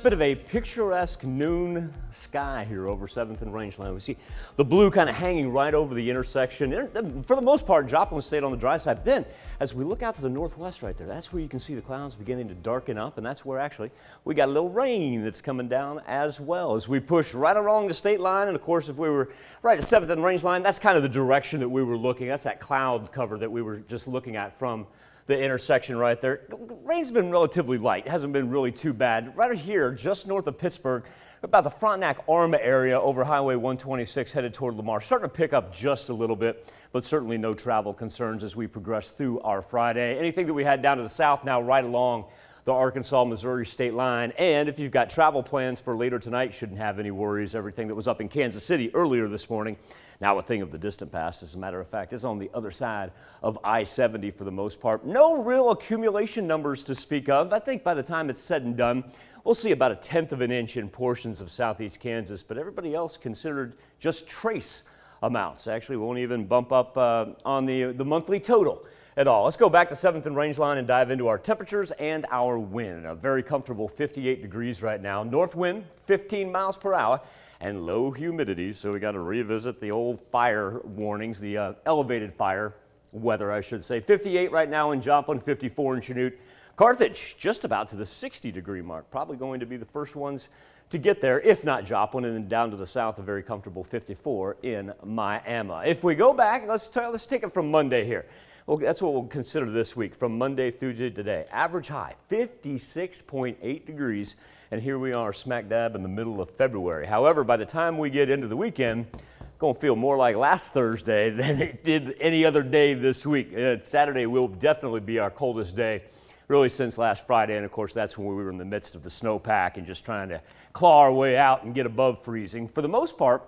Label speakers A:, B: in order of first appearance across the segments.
A: Bit of a picturesque noon sky here over 7th and Rangeland. We see the blue kind of hanging right over the intersection. For the most part, Joplin stayed on the dry side. Then, as we look out to the northwest right there, that's where you can see the clouds beginning to darken up, and that's where actually we got a little rain that's coming down as well as we push right along the state line. And of course, if we were right at 7th and Rangeland, that's kind of the direction that we were looking. That's that cloud cover that we were just looking at from the intersection right there. Rain's been relatively light. It hasn't been really too bad. Right here, just north of Pittsburgh, about the Frontenac-Arma area over Highway 126 headed toward Lamar. Starting to pick up just a little bit, but certainly no travel concerns as we progress through our Friday. Anything that we had down to the south now right along the Arkansas-Missouri state line. And if you've got travel plans for later tonight, shouldn't have any worries. Everything that was up in Kansas City earlier this morning, now a thing of the distant past, as a matter of fact, is on the other side of I-70 for the most part. No real accumulation numbers to speak of. I think by the time it's said and done, we'll see about 1/10 of an inch in portions of southeast Kansas, but everybody else considered just trace amounts. Actually, won't even bump up on the monthly total at all. Let's go back to 7th and Rangeline and dive into our temperatures and our wind. A very comfortable 58 degrees right now. North wind, 15 miles per hour, and low humidity. So we got to revisit the old fire warnings, the elevated fire weather, I should say. 58 right now in Joplin, 54 in Chanute. Carthage, just about to the 60-degree mark. Probably going to be the first ones to get there, if not Joplin, and then down to the south, a very comfortable 54 in Miami. If we go back, let's take it from Monday here. Well, that's what we'll consider this week, from Monday through to today. Average high, 56.8 degrees, and here we are smack dab in the middle of February. However, by the time we get into the weekend, it's going to feel more like last Thursday than it did any other day this week. Saturday will definitely be our coldest day, really since last Friday, and of course that's when we were in the midst of the snowpack and just trying to claw our way out and get above freezing. For the most part,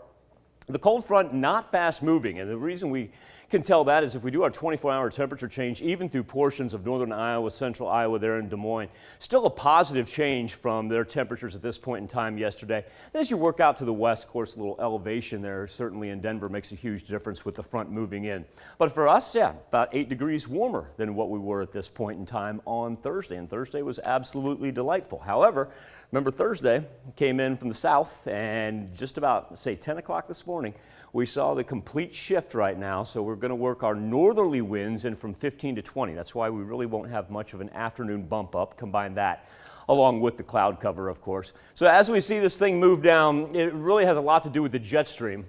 A: the cold front not fast moving, and the reason we can tell that is if we do our 24-hour temperature change, even through portions of northern Iowa, central Iowa there in Des Moines, still a positive change from their temperatures at this point in time yesterday. As you work out to the west, of course, a little elevation there certainly in Denver makes a huge difference with the front moving in. But for us, yeah, about 8 degrees warmer than what we were at this point in time on Thursday, and Thursday was absolutely delightful. However, remember Thursday came in from the south, and just about, say, 10 o'clock this morning, we saw the complete shift right now, so we're going to work our northerly winds in from 15 to 20. That's why we really won't have much of an afternoon bump up. Combine that along with the cloud cover, of course. So as we see this thing move down, it really has a lot to do with the jet stream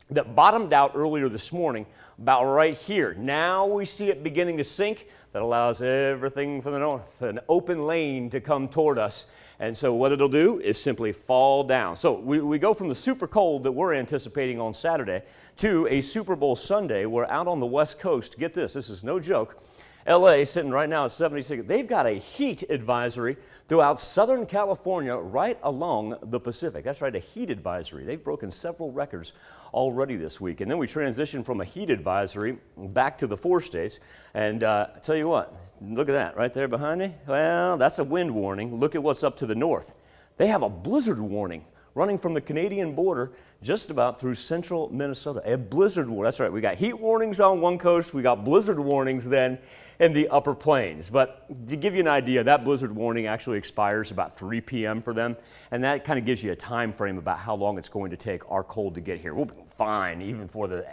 A: that bottomed out earlier this morning, about right here. Now we see it beginning to sink. That allows everything from the north, an open lane to come toward us. And so what it'll do is simply fall down. So we go from the super cold that we're anticipating on Saturday to a Super Bowl Sunday. We're out on the West Coast. Get this is no joke. LA sitting right now at 76. They've got a heat advisory throughout Southern California right along the Pacific. That's right, a heat advisory. They've broken several records already this week. And then we transition from a heat advisory back to the 4 states. And I tell you what, look at that right there behind me. Well, that's a wind warning. Look at what's up to the north. They have a blizzard warning running from the Canadian border just about through central Minnesota. A blizzard warning. That's right. We got heat warnings on one coast. We got blizzard warnings then in the upper plains. But to give you an idea, that blizzard warning actually expires about 3 p.m. for them. And that kind of gives you a time frame about how long it's going to take our cold to get here. We'll be fine even for the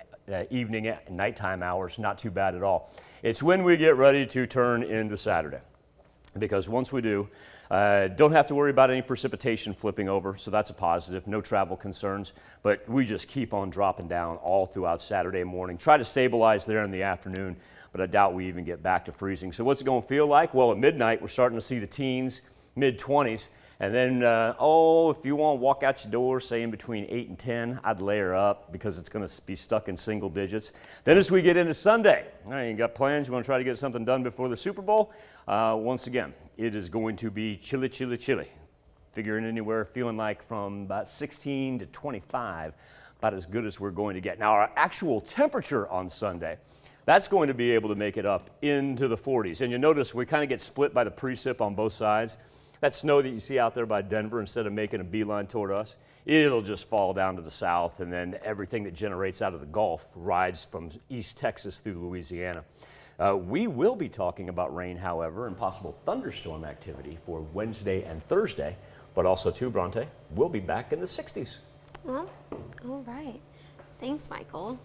A: evening and nighttime hours. Not too bad at all. It's when we get ready to turn into Saturday. Because once we do, don't have to worry about any precipitation flipping over, so that's a positive. No travel concerns, but we just keep on dropping down all throughout Saturday morning. Try to stabilize there in the afternoon, but I doubt we even get back to freezing. So what's it going to feel like? Well, at midnight, we're starting to see the teens, mid-20s. And then, if you want to walk out your door, say in between 8 and 10, I'd layer up because it's going to be stuck in single digits. Then as we get into Sunday, all right, you got plans, you want to try to get something done before the Super Bowl? Once again, it is going to be chilly, chilly, chilly. Figuring anywhere feeling like from about 16 to 25, about as good as we're going to get. Now, our actual temperature on Sunday, that's going to be able to make it up into the 40s. And you'll notice we kind of get split by the precip on both sides. That snow that you see out there by Denver, instead of making a beeline toward us, it'll just fall down to the south, and then everything that generates out of the Gulf rides from East Texas through Louisiana. We will be talking about rain, however, and possible thunderstorm activity for Wednesday and Thursday, But also, too, Bronte, we'll be back in the 60s.
B: Well, all right. Thanks, Michael.